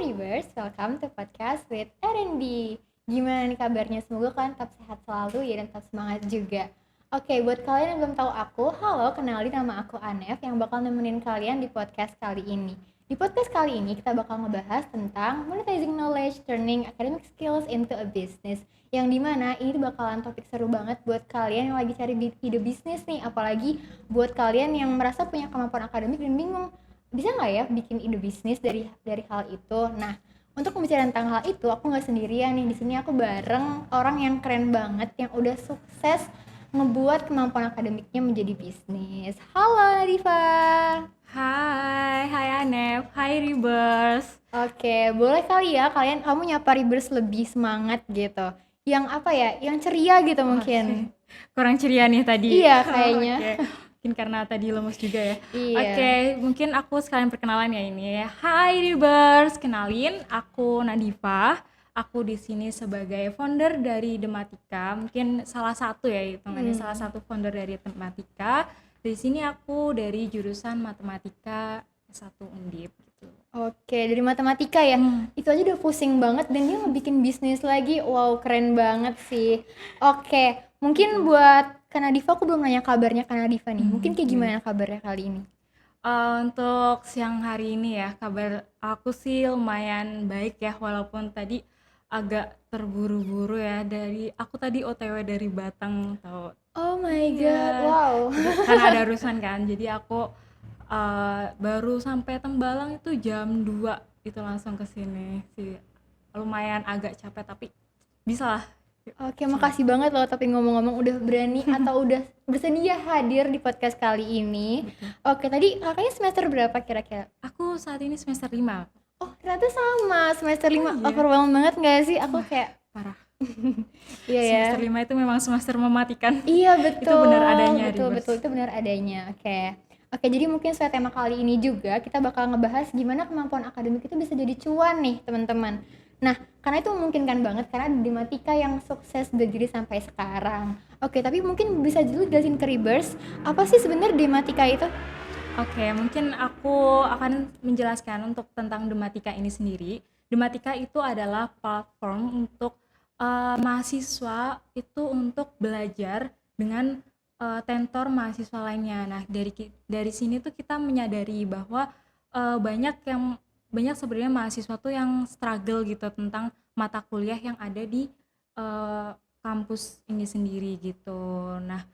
Rivers, welcome to podcast with R&D. Gimana nih kabarnya? Semoga kalian tetap sehat selalu ya dan tetap semangat juga. Oke, buat kalian yang belum tahu aku, halo, kenalin nama aku Anef yang bakal nemenin kalian di podcast kali ini. Di podcast kali ini kita bakal ngebahas tentang monetizing knowledge, turning academic skills into a business. Yang dimana ini bakalan topik seru banget buat kalian yang lagi cari ide bisnis nih, apalagi buat kalian yang merasa punya kemampuan akademik dan bingung bisa nggak ya bikin ide bisnis dari hal itu. Nah, untuk pembicaraan tentang hal itu aku nggak sendirian nih, di sini aku bareng orang yang keren banget yang udah sukses ngebuat kemampuan akademiknya menjadi bisnis. Halo Nadifa. Hai Anef, hai Rivers. Oke, boleh kali ya kamu nyapa Rivers lebih semangat gitu. Yang apa ya, yang ceria gitu mungkin. Kurang ceria nih tadi. Iya kayaknya. Oke. Mungkin karena tadi lemes juga ya. Iya. Oke, mungkin aku sekalian perkenalan ya ini ya. Hai Rivers, kenalin aku Nadifa. Aku di sini sebagai founder dari Dematika. Mungkin salah satu ya hitungannya salah satu founder dari Dematika. Di sini aku dari jurusan matematika S1 Undip gitu. Oke, dari matematika ya. Itu aja udah pusing banget dan dia ngebikin bisnis lagi. Wow, keren banget sih. Oke, mungkin buat Kak Nadifa, aku belum nanya kabarnya Kak Nadifa nih. Mungkin kayak gimana kabarnya kali ini? Untuk siang hari ini ya, kabar aku sih lumayan baik ya, walaupun tadi agak terburu-buru ya. Aku tadi OTW dari Batang tau. Oh my god, wow. Karena ada urusan kan, jadi aku baru sampai Tembalang itu jam 2 itu langsung kesini sih. Lumayan agak capek tapi bisa lah. Oke, makasih banget loh tapi ngomong-ngomong udah berani atau udah bersedia hadir di podcast kali ini. Oke, tadi kakaknya semester berapa kira-kira? Aku saat ini semester 5. Oh, ternyata sama, semester 5. Iya. Overwhelmed banget gak sih? Aku kayak Parah. iya ya. Semester 5 itu memang semester mematikan. Iya betul. Itu benar adanya, Betul, itu benar adanya. Oke, jadi mungkin sesuai tema kali ini juga kita bakal ngebahas gimana kemampuan akademik itu bisa jadi cuan nih teman-teman. Nah, karena itu memungkinkan banget karena ada Dematika yang sukses berdiri sampai sekarang. Oke, tapi mungkin bisa dulu jelasin ke Rivers, apa sih sebenarnya Dematika itu? Oke, mungkin aku akan menjelaskan untuk tentang Dematika ini sendiri. Dematika itu adalah platform untuk mahasiswa itu untuk belajar dengan tentor mahasiswa lainnya. Nah, dari sini tuh kita menyadari bahwa banyak sebenarnya mahasiswa tuh yang struggle gitu tentang mata kuliah yang ada di kampus ini sendiri gitu. Nah,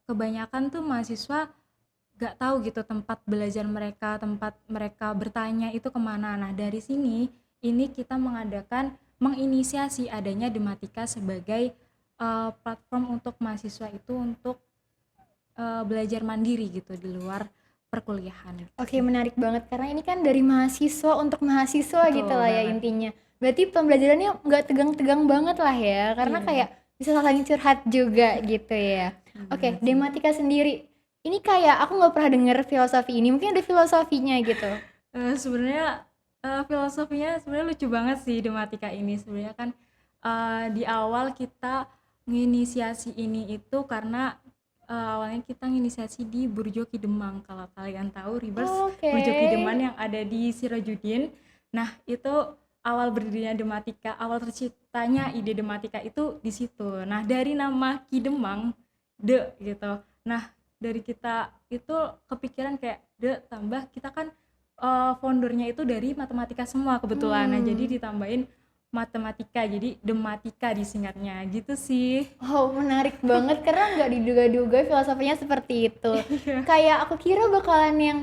kebanyakan tuh mahasiswa gak tahu gitu tempat belajar mereka, tempat mereka bertanya itu kemana. Nah, dari sini ini kita menginisiasi adanya Dematika sebagai platform untuk mahasiswa itu untuk belajar mandiri gitu di luar perkuliahan. Oke, menarik banget karena ini kan dari mahasiswa untuk mahasiswa. Betul gitu lah ya banget. intinya. Berarti pembelajarannya nggak tegang-tegang banget lah ya, karena Iya. kayak bisa saling curhat juga gitu ya. Oke, Dematika sendiri ini kayak aku nggak pernah denger filosofi ini, mungkin ada filosofinya gitu. Sebenarnya filosofinya sebenarnya lucu banget sih Dematika ini. Sebenarnya kan di awal kita menginisiasi ini itu karena awalnya kita menginisiasi di Burjoki Demang. Kalau kalian tahu Rivers, Oke. Burjoki Demang yang ada di Sirojudin. Nah, itu awal berdirinya Dematika, awal terciptanya ide Dematika itu di situ. Nah, dari nama Ki Demang, De gitu. Nah, dari kita itu kepikiran kayak De tambah kita kan foundernya itu dari matematika semua kebetulan. Nah, jadi ditambahin matematika, jadi Dematika disingkatnya gitu sih. Oh, menarik banget karena nggak diduga-duga filosofinya seperti itu. Kayak aku kira bakalan yang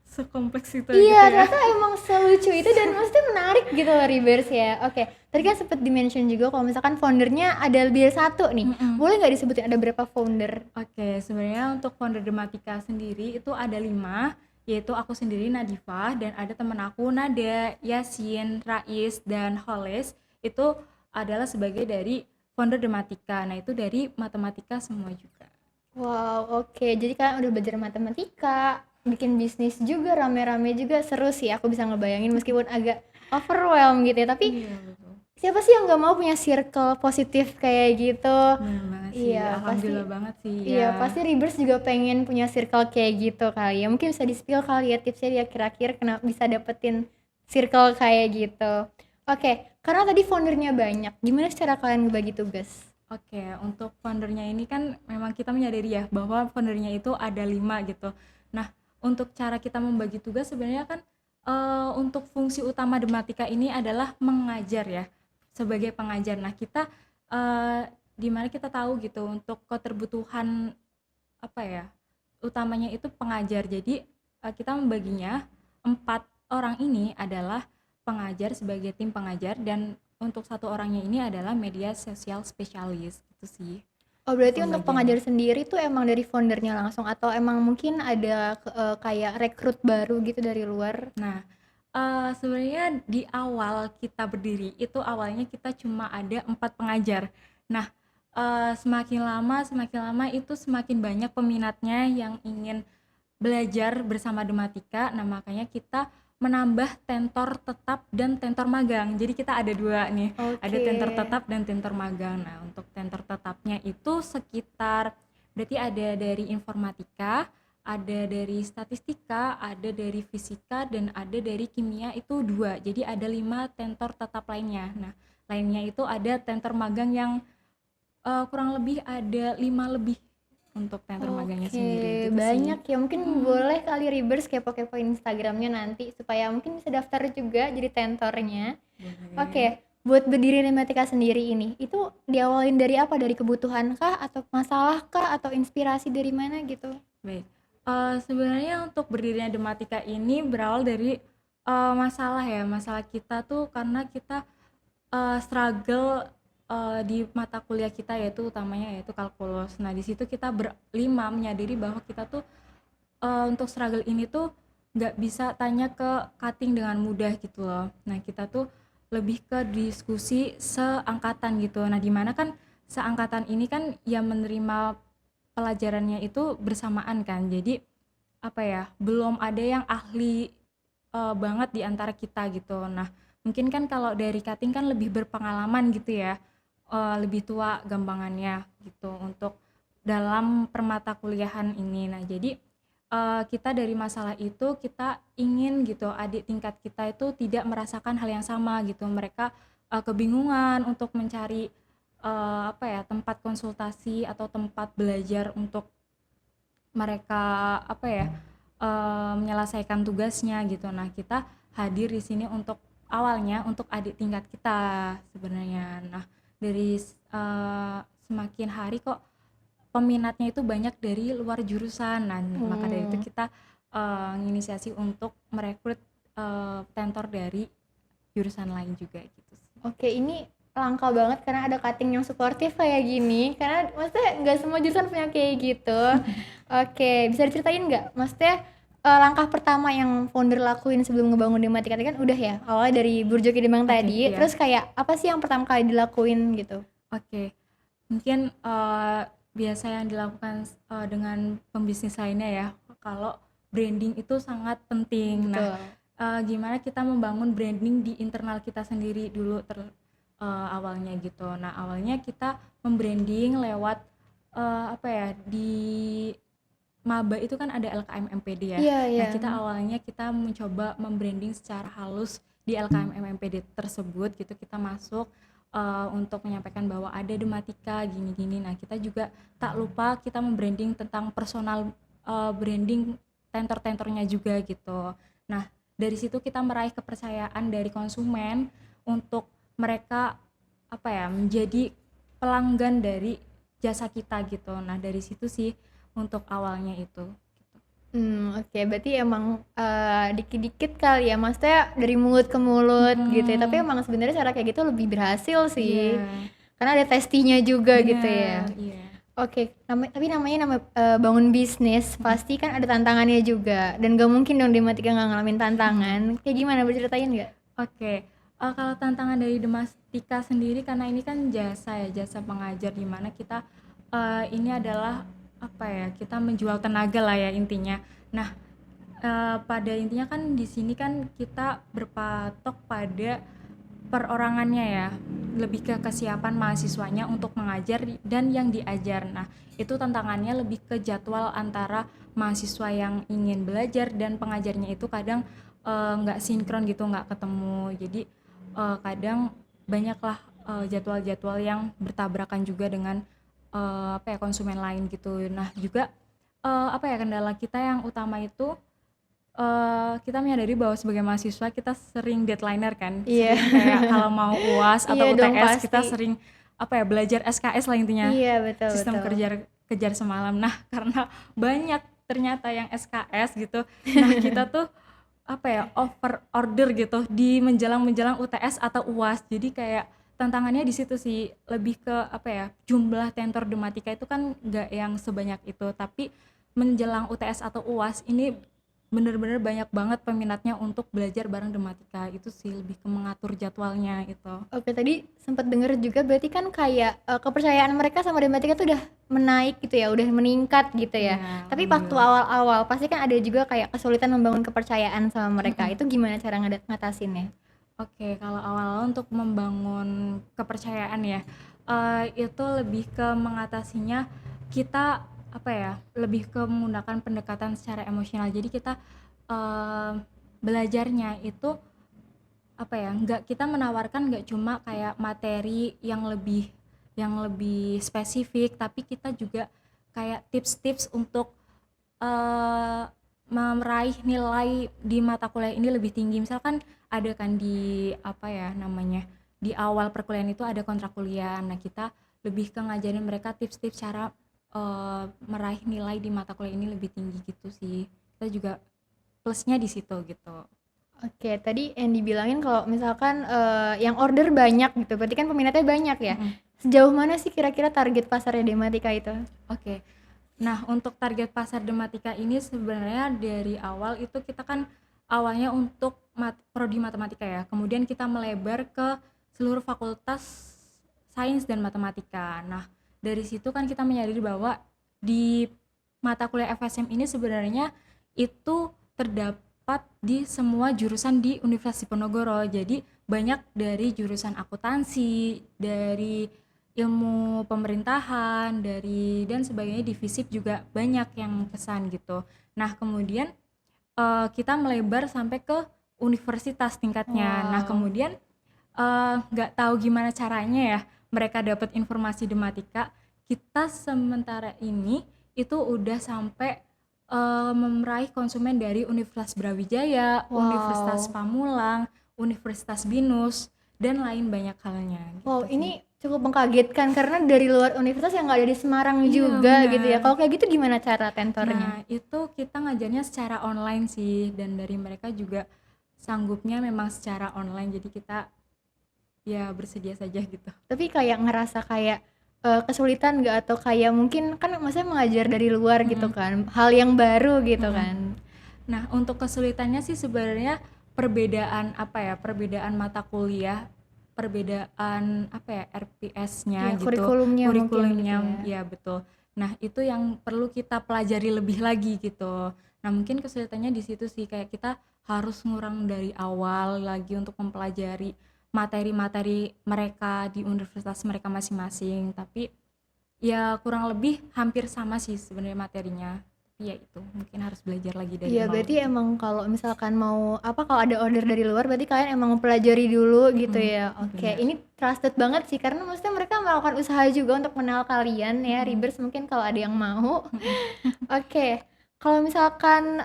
Sekompleks itu iya, gitu ya. ternyata emang selucu itu dan maksudnya menarik gitu loh Rivers ya. Oke, tadi kan sempat dimention juga kalau misalkan foundernya ada lebih dari satu nih. Boleh nggak disebutin ada berapa founder? Oke, sebenarnya untuk founder Dematika sendiri itu ada 5, yaitu aku sendiri Nadifa dan ada teman aku Nada, Yasin, Rais, dan Holes. Itu adalah sebagai dari founder Dematika. Nah, itu dari matematika semua juga. Wow, oke. Jadi kalian udah belajar matematika, bikin bisnis juga, rame-rame juga, seru sih. Aku bisa ngebayangin meskipun agak overwhelmed gitu ya. Tapi Iya, betul. siapa sih yang nggak mau punya circle positif kayak gitu? Benar banget sih. Iya, Alhamdulillah banget sih ya. Iya, pasti Rivers juga pengen punya circle kayak gitu kali ya. Mungkin bisa di-spill kali ya tipsnya dia kira-kira kenapa bisa dapetin circle kayak gitu. Oke, karena tadi foundernya banyak, gimana cara kalian ngebagi tugas? Oke, untuk foundernya ini kan memang kita menyadari ya bahwa foundernya itu ada 5 gitu. Nah, untuk cara kita membagi tugas sebenarnya kan untuk fungsi utama Dematika ini adalah mengajar ya, sebagai pengajar. Nah, kita di mana kita tahu gitu untuk keterbutuhan apa ya, utamanya itu pengajar. Jadi kita membaginya 4 orang ini adalah pengajar sebagai tim pengajar dan untuk 1 orangnya ini adalah media sosial spesialis gitu sih Oh, berarti untuk pembagiannya. pengajar sendiri tuh emang dari foundernya langsung atau emang mungkin ada kayak rekrut baru gitu dari luar? Nah, sebenarnya di awal kita berdiri itu awalnya kita cuma ada 4 pengajar. Nah, semakin lama itu semakin banyak peminatnya yang ingin belajar bersama Dematika. Nah, makanya kita menambah tentor tetap dan tentor magang. Jadi kita ada 2 nih, ada Oke. tentor tetap dan tentor magang. Nah, untuk tentor tetapnya itu sekitar berarti ada dari informatika, ada dari statistika, ada dari fisika, dan ada dari kimia itu 2. Jadi ada 5 tentor tetap lainnya. Nah, lainnya itu ada tentor magang yang kurang lebih ada 5 lebih untuk tentor magangnya sendiri Oke, gitu sih. banyak ya. Mungkin boleh kali Rivers kepo-kepoin Instagramnya nanti supaya mungkin bisa daftar juga jadi tentornya. Boleh. Oke, buat berdiri Rematika sendiri ini, itu diawalin dari apa? Dari kebutuhan kah? Atau masalah kah? Atau inspirasi dari mana gitu? Baik, sebenarnya untuk berdirinya Dematika ini berawal dari masalah ya, masalah kita tuh karena kita struggle di mata kuliah kita yaitu utamanya yaitu kalkulus. Nah, di situ kita berlima menyadari bahwa kita tuh untuk struggle ini tuh nggak bisa tanya ke cutting dengan mudah gitu loh. Nah, kita tuh lebih ke diskusi seangkatan gitu. Nah, dimana kan seangkatan ini kan yang menerima pelajarannya itu bersamaan kan. Jadi apa ya, belum ada yang ahli banget di antara kita gitu. Nah, mungkin kan kalau dari cutting kan lebih berpengalaman gitu ya, lebih tua gampangannya gitu untuk dalam permata kuliahan ini. Nah, jadi kita dari masalah itu kita ingin gitu adik tingkat kita itu tidak merasakan hal yang sama gitu. Mereka kebingungan untuk mencari apa ya, tempat konsultasi atau tempat belajar untuk mereka apa ya, menyelesaikan tugasnya gitu. Nah, kita hadir di sini untuk awalnya untuk adik tingkat kita sebenarnya. Nah, dari semakin hari kok peminatnya itu banyak dari luar jurusan. Nah, maka dari itu kita menginisiasi untuk merekrut tentor dari jurusan lain juga gitu sih. Oke, ini langka banget karena ada cutting yang suportif kayak gini. Karena maksudnya nggak semua jurusan punya kayak gitu. Oke, bisa diceritain nggak? Maksudnya langkah pertama yang founder lakuin sebelum ngebangun Dematika tadi kan udah ya, awalnya dari Burjo Kidemang Oke, tadi. iya. Terus kayak apa sih yang pertama kali dilakuin gitu? Oke, mungkin biasa yang dilakukan dengan pembisnis lainnya ya, kalau branding itu sangat penting. Nah, Betul. gimana kita membangun branding di internal kita sendiri dulu awalnya gitu. Nah, awalnya kita membranding lewat apa ya, di maba itu kan ada LKM MPD ya. Iya, Nah, iya. kita awalnya kita mencoba membranding secara halus di LKM MPD tersebut gitu. Kita masuk untuk menyampaikan bahwa ada Dematika gini-gini. Nah, kita juga tak lupa kita membranding tentang personal branding tentor-tentornya juga gitu. Nah, dari situ kita meraih kepercayaan dari konsumen untuk mereka apa ya, menjadi pelanggan dari jasa kita gitu. Nah, dari situ sih untuk awalnya itu gitu. Oke, berarti emang dikit-dikit kali ya, maksudnya dari mulut ke mulut gitu ya. Tapi emang sebenarnya cara kayak gitu lebih berhasil sih. Iya, Karena ada testinya juga gitu ya. benar, iya. Oke, tapi namanya bangun bisnis, pasti kan ada tantangannya juga. Dan gak mungkin dong Dematika nggak ngalamin tantangan. Kayak gimana, berceritain nggak? Oke, kalau tantangan dari Dematika sendiri karena ini kan jasa ya, jasa pengajar di mana kita ini adalah apa ya, kita menjual tenaga lah ya intinya. Nah, pada intinya kan di sini kan kita berpatok pada perorangannya ya, lebih ke kesiapan mahasiswanya untuk mengajar dan yang diajar. Nah, itu tantangannya lebih ke jadwal antara mahasiswa yang ingin belajar dan pengajarnya itu kadang nggak sinkron gitu, nggak ketemu. Jadi kadang banyaklah jadwal-jadwal yang bertabrakan juga dengan konsumen lain gitu. Nah juga kendala kita yang utama itu kita menyadari bahwa sebagai mahasiswa kita sering deadlineer kan, Iya. sering kayak kalau mau UAS Iya atau dong UTS kita pasti. sering belajar SKS lah intinya, Iya, betul sistem betul. kejar semalam. Nah karena banyak ternyata yang SKS gitu, nah kita tuh over order gitu di menjelang UTS atau UAS. Jadi kayak tantangannya di situ sih, lebih ke jumlah tentor Dematika itu kan nggak yang sebanyak itu, tapi menjelang UTS atau UAS ini bener-bener banyak banget peminatnya untuk belajar bareng Dematika. Itu sih lebih ke mengatur jadwalnya itu. Oke, tadi sempat denger juga berarti kan kayak kepercayaan mereka sama Dematika tuh udah menaik gitu ya, udah meningkat gitu ya. Iya, Tapi waktu alhamdulillah. awal-awal pasti kan ada juga kayak kesulitan membangun kepercayaan sama mereka. Mm-mm. Itu gimana cara ngatasinnya? Oke, kalau awal-awal untuk membangun kepercayaan ya, itu lebih ke mengatasinya kita lebih ke menggunakan pendekatan secara emosional. Jadi kita belajarnya itu nggak kita menawarkan nggak cuma kayak materi yang lebih spesifik, tapi kita juga kayak tips-tips untuk eh, meraih nilai di mata kuliah ini lebih tinggi. Misalkan ada kan di di awal perkuliahan itu ada kontrak kuliah. Nah kita lebih ke ngajarin mereka tips-tips cara meraih nilai di mata kuliah ini lebih tinggi gitu sih. Kita juga plusnya di situ gitu. Oke, tadi yang dibilangin kalau misalkan yang order banyak gitu, berarti kan peminatnya banyak ya. Mm-mm. Sejauh mana sih kira-kira target pasarnya Dematika itu? Oke. Nah, untuk target pasar Dematika ini sebenarnya dari awal itu kita kan awalnya untuk prodi matematika ya. Kemudian kita melebar ke seluruh fakultas sains dan matematika. Nah, dari situ kan kita menyadari bahwa di mata kuliah FSM ini sebenarnya itu terdapat di semua jurusan di Universitas Diponegoro. Jadi banyak dari jurusan akuntansi, dari ilmu pemerintahan, dari dan sebagainya, di FISIP juga banyak yang kesan gitu. Nah kemudian kita melebar sampai ke universitas tingkatnya. Nah Wow. kemudian nggak tahu gimana caranya ya mereka dapat informasi Dematika. Kita sementara ini itu udah sampai meraih konsumen dari Universitas Brawijaya, Universitas Wow. Pamulang, Universitas Binus, dan lain banyak halnya Wow, gitu sih. ini cukup mengkagetkan karena dari luar universitas yang nggak ada di Semarang Iya juga gitu ya. benar. Kalau kayak gitu gimana cara tentornya? Nah itu kita ngajarnya secara online sih, dan dari mereka juga sanggupnya memang secara online, jadi kita ya bersedia saja gitu. Tapi kayak ngerasa kayak kesulitan nggak atau kayak mungkin kan maksudnya mengajar dari luar gitu Mm-mm, kan, hal yang baru gitu mm-mm. kan. Nah untuk kesulitannya sih sebenarnya perbedaan mata kuliah, perbedaan RPS-nya Iya, gitu, kurikulumnya mungkin gitu kurikulumnya, ya. ya betul. Nah itu yang perlu kita pelajari lebih lagi gitu. Nah mungkin kesulitannya di situ sih, kayak kita harus ngurang dari awal lagi untuk mempelajari materi-materi mereka di universitas mereka masing-masing. Tapi ya kurang lebih hampir sama sih sebenarnya materinya. Tapi ya itu mungkin harus belajar lagi dari Iya, nol berarti gitu. emang kalau misalkan mau kalau ada order dari luar berarti kalian emang mempelajari dulu gitu Mm-mm, ya. Oke, benar. ini trusted banget sih karena maksudnya mereka melakukan usaha juga untuk mengenal kalian ya, Mm-mm, Rivers mungkin kalau ada yang mau. mm-mm. Oke, kalau misalkan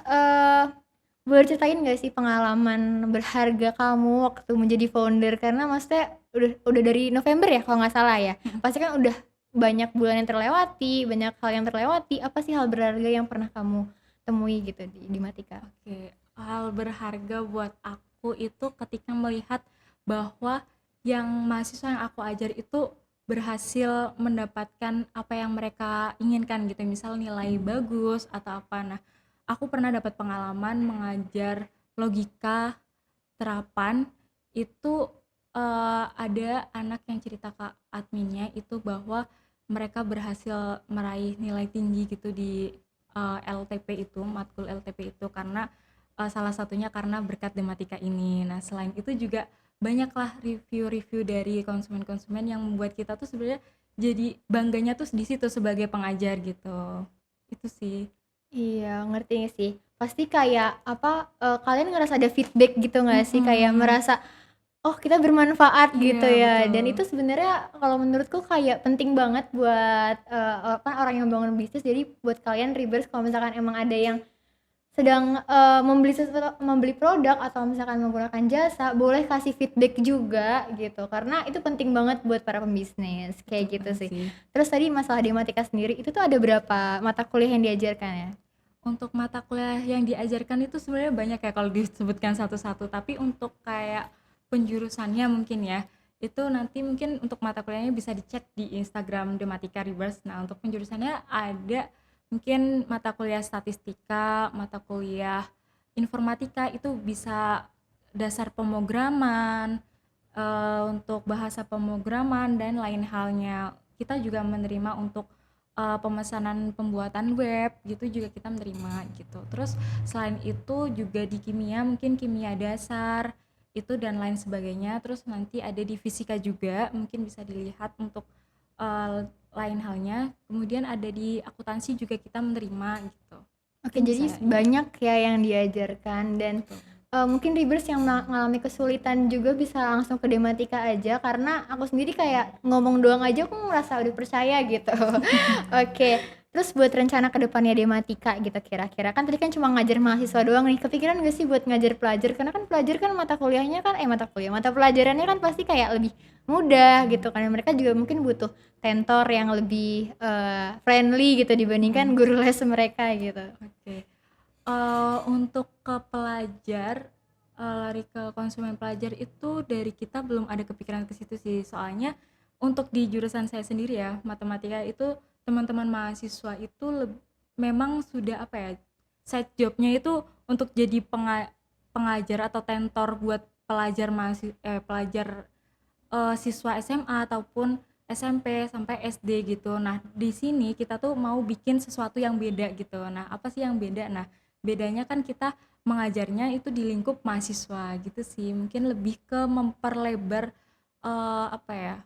boleh ceritain nggak sih pengalaman berharga kamu waktu menjadi founder? Karena maksudnya udah dari November ya kalau nggak salah ya. Pasti kan udah banyak bulan yang terlewati, banyak hal yang terlewati. Apa sih hal berharga yang pernah kamu temui gitu di Matika? Oke, hal berharga buat aku itu ketika melihat bahwa yang mahasiswa yang aku ajar itu berhasil mendapatkan apa yang mereka inginkan gitu, misal nilai bagus atau apa. Nah, aku pernah dapat pengalaman mengajar logika terapan itu, ada anak yang cerita ke adminnya itu bahwa mereka berhasil meraih nilai tinggi gitu di LTP itu, matkul LTP itu, karena salah satunya karena berkat Dematika ini. Nah selain itu juga banyaklah review-review dari konsumen-konsumen yang membuat kita tuh sebenarnya jadi bangganya tuh di situ sebagai pengajar gitu. Itu sih. Iya, ngerti sih. pasti kayak apa, kalian ngerasa ada feedback gitu nggak sih? Kayak Mhm. merasa, "Oh kita bermanfaat," gitu Iya, ya, dan betul. itu sebenarnya kalau menurutku kayak penting banget buat, apa, orang yang bangun bisnis. Jadi buat kalian Ribers kalau misalkan emang ada yang sedang, membeli produk atau misalkan menggunakan jasa, boleh kasih feedback juga gitu, karena itu penting banget buat para pembisnis, Betul kayak gitu banget sih. sih. Terus tadi masalah Dematika sendiri, itu tuh ada berapa mata kuliah yang diajarkan ya? Untuk mata kuliah yang diajarkan itu sebenarnya banyak ya kalau disebutkan satu-satu, tapi untuk kayak penjurusannya mungkin ya, itu nanti mungkin untuk mata kuliahnya bisa dicek di Instagram Dematika Reverse. Nah, untuk penjurusannya ada mungkin mata kuliah statistika, mata kuliah informatika itu bisa dasar pemrograman, untuk bahasa pemrograman dan lain halnya. Kita juga menerima untuk pemesanan pembuatan web gitu juga kita menerima gitu. Terus selain itu juga di kimia mungkin kimia dasar itu dan lain sebagainya. Terus nanti ada di fisika juga mungkin bisa dilihat untuk lain halnya. Kemudian ada di akuntansi juga kita menerima gitu. Oke, Mungkin jadi bisa ini ya. banyak ya yang diajarkan dan, Betul. mungkin Ribers yang mengalami kesulitan juga bisa langsung ke Dematika aja, karena aku sendiri kayak ngomong doang aja aku ngerasa udah percaya gitu. Oke, terus buat rencana ke depannya Dematika gitu kira-kira, kan tadi kan cuma ngajar mahasiswa doang nih, kepikiran nggak sih buat ngajar pelajar? Karena kan pelajar kan mata pelajarannya kan pasti kayak lebih mudah gitu kan, mereka juga mungkin butuh tentor yang lebih, friendly gitu dibandingkan Mm-mm. guru les mereka gitu. Oke. Untuk ke pelajar, lari ke konsumen pelajar itu dari kita belum ada kepikiran ke situ sih. Soalnya untuk di jurusan saya sendiri ya, matematika itu teman-teman mahasiswa itu memang sudah apa ya, side jobnya itu untuk jadi pengajar atau tentor buat pelajar siswa SMA ataupun SMP sampai SD gitu. Nah, di sini kita tuh mau bikin sesuatu yang beda gitu. Nah, apa sih yang beda? Nah, bedanya kan kita mengajarnya itu di lingkup mahasiswa gitu sih. Mungkin lebih ke memperlebar apa ya?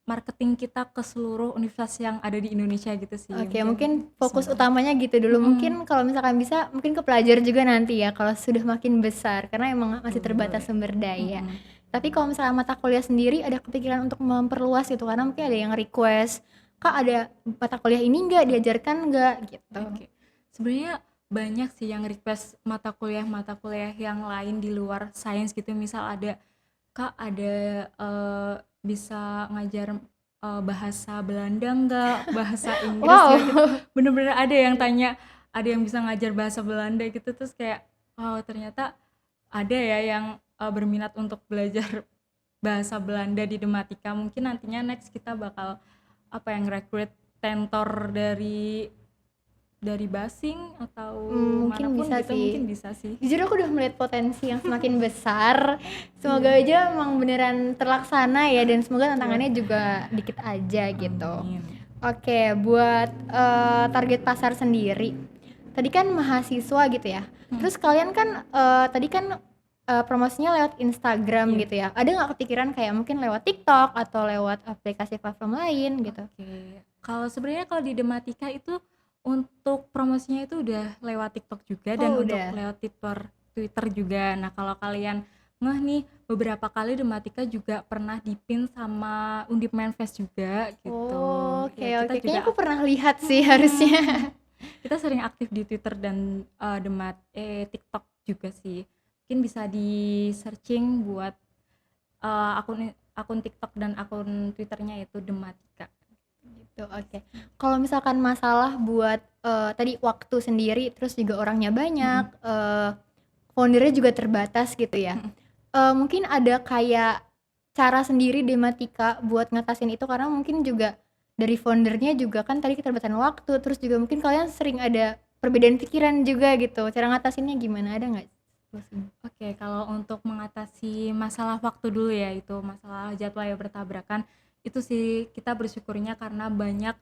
Marketing kita ke seluruh universitas yang ada di Indonesia gitu sih. Oke, Mungkin mungkin bisa fokus banget. utamanya gitu dulu. Mm-mm. Mungkin kalau misalkan bisa, mungkin ke pelajar juga nanti ya, kalau sudah makin besar, karena emang masih Boleh, terbatas boleh. sumber daya. Mm-mm. Tapi kalau misalnya mata kuliah sendiri ada kepikiran untuk memperluas gitu, karena mungkin ada yang request, Kak ada mata kuliah ini nggak, diajarkan nggak gitu. Oke. Sebenarnya banyak sih yang request mata kuliah yang lain di luar sains gitu. Misal ada, Kak ada bisa ngajar bahasa Belanda nggak, bahasa Inggris nggak gitu. Wow. Bener-bener ada yang tanya, ada yang bisa ngajar bahasa Belanda gitu. Terus kayak, oh ternyata ada ya yang berminat untuk belajar bahasa Belanda di Dematika. Mungkin nantinya next kita bakal apa yang rekrut tentor dari Basing atau Mungkin manapun bisa gitu mungkin sih. bisa sih. Jujur aku udah melihat potensi yang semakin besar. Semoga Iya, aja emang beneran terlaksana ya dan semoga betul. tantangannya juga dikit aja gitu. Amin. Oke, buat target pasar sendiri. Tadi kan mahasiswa gitu ya. Hmm, Terus kalian kan tadi kan promosinya lewat Instagram iya. gitu ya. Ada nggak kepikiran kayak mungkin lewat TikTok atau lewat aplikasi platform lain gitu? Oke. Kalau sebenarnya kalau di Dematika itu untuk promosinya itu udah lewat TikTok juga dan Oh untuk udah. lewat Twitter juga. Nah, kalau kalian ngeh nih beberapa kali Dematika juga pernah dipin sama Undip Manfest juga gitu. Oh, oke Ya, kita oke. Kayaknya juga aku pernah lihat sih harusnya. hmm, kita sering aktif di Twitter dan TikTok juga sih. Mungkin bisa di searching buat akun akun TikTok dan akun Twitternya itu Dematika. Gitu, oke. Kalau misalkan masalah buat tadi waktu sendiri, terus juga orangnya banyak, Mm-mm. foundernya juga terbatas gitu ya. Mm-mm. Mungkin ada kayak cara sendiri Dematika buat ngatasin itu karena mungkin juga dari foundernya juga kan tadi keterbatasan waktu, terus juga mungkin kalian sering ada perbedaan pikiran juga gitu. Cara ngatasinnya gimana? Ada nggak? Oke, kalau untuk mengatasi masalah waktu dulu ya, itu masalah jadwal yang bertabrakan, itu sih kita bersyukurnya karena banyak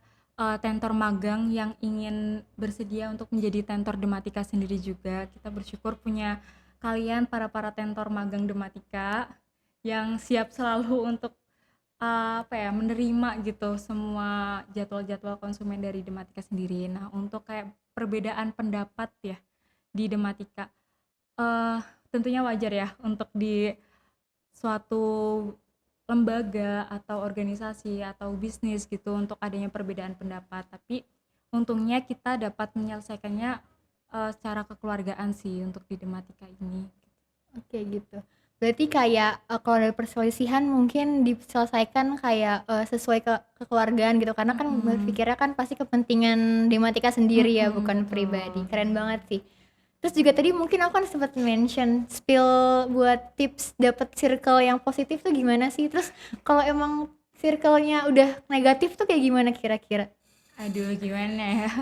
tentor magang yang ingin bersedia untuk menjadi tentor Dematika sendiri juga. Kita bersyukur punya kalian para tentor magang Dematika yang siap selalu untuk apa ya, menerima gitu semua jadwal-jadwal konsumen dari Dematika sendiri. Nah, untuk kayak perbedaan pendapat ya di Dematika. Tentunya wajar ya untuk di suatu lembaga atau organisasi atau bisnis gitu untuk adanya perbedaan pendapat, tapi untungnya kita dapat menyelesaikannya secara kekeluargaan sih untuk di Dematika ini. Oke gitu. Berarti kayak kalau ada perselisihan mungkin diselesaikan kayak sesuai kekeluargaan gitu karena kan berpikirnya kan pasti kepentingan Dematika sendiri ya bukan Betul. pribadi. Keren banget sih. Terus juga tadi mungkin aku kan sempat mention spill buat tips dapet circle yang positif tuh gimana sih? Terus kalau emang circle-nya udah negatif tuh kayak gimana kira-kira? Aduh gimana ya,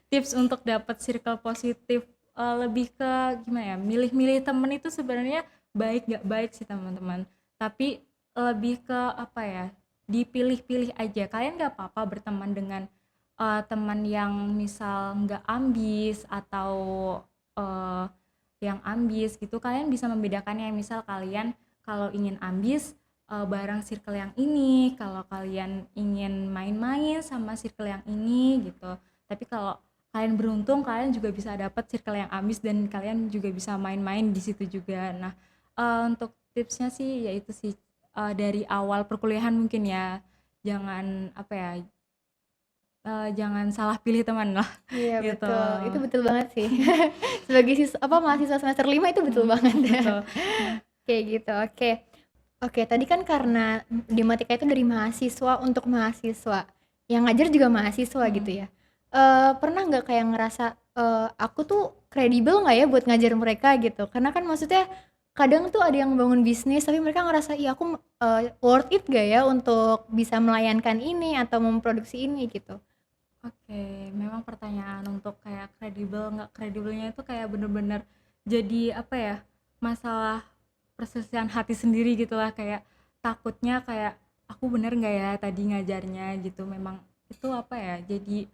tips untuk dapat circle positif, lebih ke gimana ya, milih-milih temen itu sebenarnya baik gak baik sih teman-teman, tapi lebih ke apa ya, dipilih-pilih aja. Kalian gak apa-apa berteman dengan teman yang misal nggak ambis atau eh, yang ambis gitu. Kalian bisa membedakannya, misal kalian kalau ingin ambis bareng circle yang ini, kalau kalian ingin main-main sama circle yang ini gitu. Tapi kalau kalian beruntung, kalian juga bisa dapat circle yang ambis dan kalian juga bisa main-main di situ juga. Nah, untuk tipsnya sih yaitu sih dari awal perkuliahan mungkin ya, jangan apa ya, jangan salah pilih teman lah Iya gitu. betul, itu betul banget sih. Sebagai mahasiswa semester 5 itu betul banget. Betul. Kayak gitu, oke. Oke, tadi kan karena Dematika itu dari mahasiswa untuk mahasiswa, yang ngajar juga mahasiswa gitu ya. Pernah nggak kayak ngerasa aku tuh kredibel nggak ya buat ngajar mereka gitu? Karena kan maksudnya kadang tuh ada yang bangun bisnis tapi mereka ngerasa iya aku worth it gak ya untuk bisa melayankan ini atau memproduksi ini gitu. Oke, memang pertanyaan untuk kayak kredibel nggak kredibelnya itu kayak bener-bener jadi apa ya, masalah perselisihan hati sendiri gitulah, kayak takutnya kayak aku bener nggak ya tadi ngajarnya gitu. Memang itu apa ya, jadi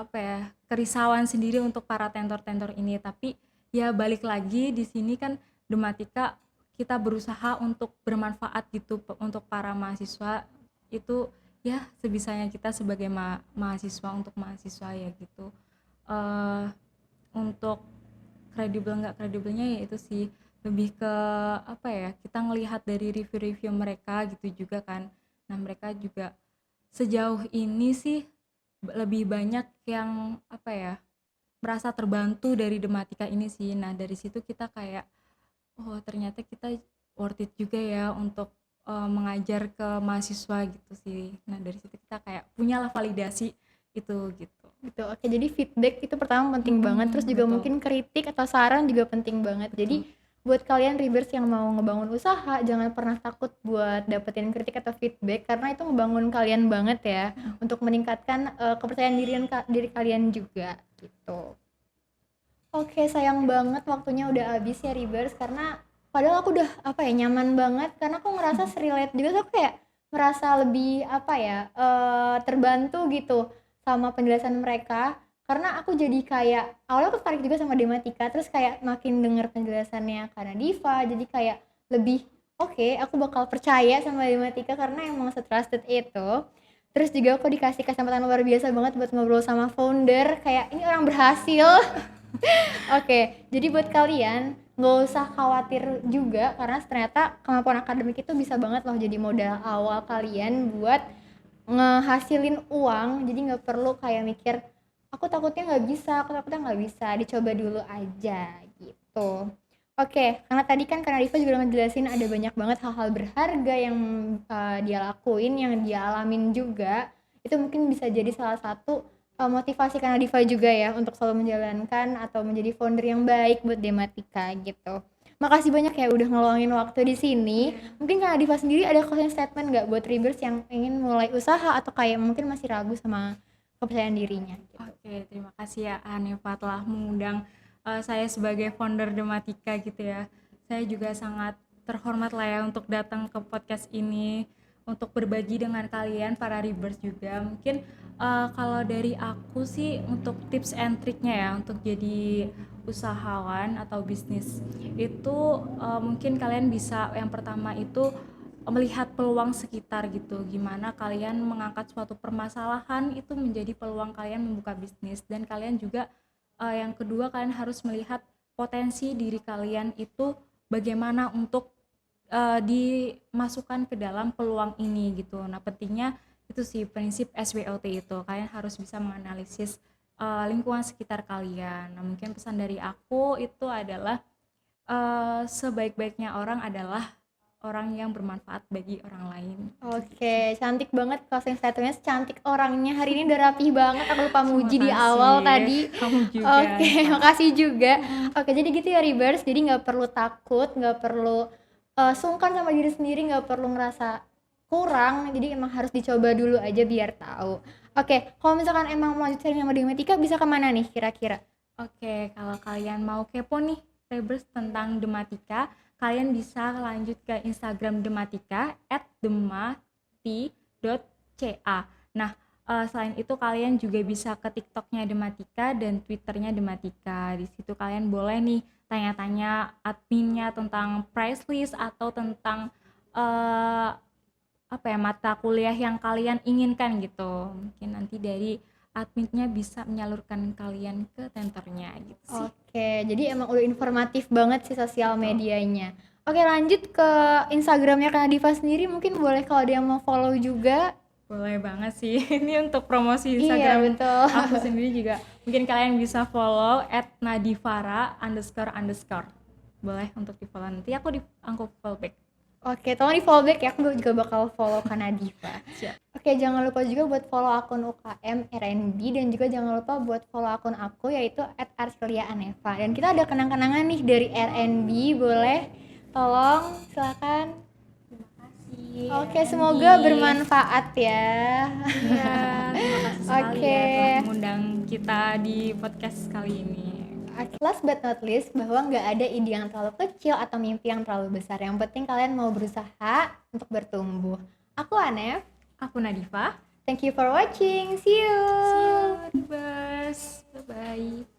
apa ya, kerisauan sendiri untuk para tentor-tentor ini. Tapi ya balik lagi di sini kan Dematika kita berusaha untuk bermanfaat gitu untuk para mahasiswa itu ya sebisanya kita sebagai mahasiswa untuk mahasiswa ya gitu. Untuk kredibel nggak kredibelnya ya itu sih lebih ke apa ya, kita ngelihat dari review-review mereka gitu juga kan. Nah mereka juga sejauh ini sih lebih banyak yang apa ya, merasa terbantu dari Dematika ini sih. Nah dari situ kita kayak oh ternyata kita worth it juga ya untuk mengajar ke mahasiswa gitu sih. Nah dari situ kita kayak punyalah validasi itu gitu. Gitu. Oke, jadi feedback itu pertama penting banget, terus juga Betul. mungkin kritik atau saran juga penting banget. Jadi buat kalian Rebirth yang mau ngebangun usaha, jangan pernah takut buat dapetin kritik atau feedback karena itu ngebangun kalian banget ya untuk meningkatkan kepercayaan diri kalian juga gitu. Oke, sayang banget waktunya udah habis ya Rebirth karena padahal aku udah apa ya nyaman banget karena aku ngerasa relate juga tuh kayak merasa lebih apa ya terbantu gitu sama penjelasan mereka karena aku jadi kayak awalnya aku tertarik juga sama Dematika terus kayak makin denger penjelasannya karena Diva jadi kayak lebih oke, aku bakal percaya sama Dematika karena emang setrusted itu. Terus juga aku dikasih kesempatan luar biasa banget buat ngobrol sama founder kayak ini orang berhasil. Oke, jadi buat kalian nggak usah khawatir juga karena ternyata kemampuan akademik itu bisa banget loh jadi modal awal kalian buat ngehasilin uang. Jadi nggak perlu kayak mikir aku takutnya nggak bisa, dicoba dulu aja gitu. Oke, karena tadi kan karena Riva juga udah ngejelasin ada banyak banget hal-hal berharga yang dia lakuin, yang dia alamin juga. Itu mungkin bisa jadi salah satu motivasi karena Diva juga ya untuk selalu menjalankan atau menjadi founder yang baik buat Dematika gitu. Makasih banyak ya udah ngeluangin waktu di sini. Mungkin karena Diva sendiri ada closing statement nggak buat Rebirth yang ingin mulai usaha atau kayak mungkin masih ragu sama kepercayaan dirinya gitu. Oke, terima kasih ya Hanifah telah mengundang saya sebagai founder Dematika gitu ya. Saya juga sangat terhormat lah ya untuk datang ke podcast ini untuk berbagi dengan kalian para Rebirth juga. Mungkin kalau dari aku sih untuk tips and triknya ya untuk jadi usahawan atau bisnis itu mungkin kalian bisa yang pertama itu melihat peluang sekitar gitu, gimana kalian mengangkat suatu permasalahan itu menjadi peluang kalian membuka bisnis dan kalian juga Yang kedua, kalian harus melihat potensi diri kalian itu bagaimana untuk dimasukkan ke dalam peluang ini gitu. Nah, pentingnya itu sih prinsip SWOT itu. Kalian harus bisa menganalisis lingkungan sekitar kalian. Nah, mungkin pesan dari aku itu adalah sebaik-baiknya orang adalah orang yang bermanfaat bagi orang lain. Oke, cantik banget closing statement-nya, secantik orangnya. Hari ini udah rapih banget, aku lupa Terima muji di kasih. awal tadi. Kamu juga, Oke, Eva. makasih juga. Oke, jadi gitu ya Rebirth, jadi nggak perlu takut, nggak perlu sungkan sama diri sendiri, nggak perlu ngerasa kurang, jadi emang harus dicoba dulu aja biar tahu. Oke, kalau misalkan emang mau lanjut sharing sama Dematika, bisa kemana nih kira-kira? Oke, kalau kalian mau kepo nih Rebirth tentang Dematika, kalian bisa lanjut ke Instagram Dematika @demati.ca. Nah, selain itu kalian juga bisa ke TikToknya Dematika dan Twitternya Dematika. Di situ kalian boleh nih tanya-tanya adminnya tentang price list atau tentang eh, mata kuliah yang kalian inginkan gitu. Mungkin nanti dari adminnya bisa menyalurkan kalian ke tenternya gitu sih. Oke, jadi emang udah informatif banget sih sosial medianya. Oke, lanjut ke Instagramnya Kak Diva sendiri, mungkin boleh kalau ada yang mau follow juga. Boleh banget sih. Ini untuk promosi Iya, Instagram betul. aku sendiri juga. Mungkin kalian bisa follow @nadivara__. Boleh untuk di follow, nanti aku follow back. Oke, tolong di follow back ya, aku juga bakal follow Kak Nadifa. Siap. Oke, jangan lupa juga buat follow akun UKM RNB dan juga jangan lupa buat follow akun aku yaitu @arskeliaaneva. Dan kita ada kenang-kenangan nih dari RNB, boleh tolong silakan. Terima kasih. Oke, semoga bermanfaat ya. Iya, terima kasih sekali ya Oke. telah mengundang kita di podcast kali ini. Last but not least, bahwa nggak ada ide yang terlalu kecil atau mimpi yang terlalu besar. Yang penting kalian mau berusaha untuk bertumbuh. Aku Anef. Aku Nadifa. Thank you for watching. See you. See you, Bye bye.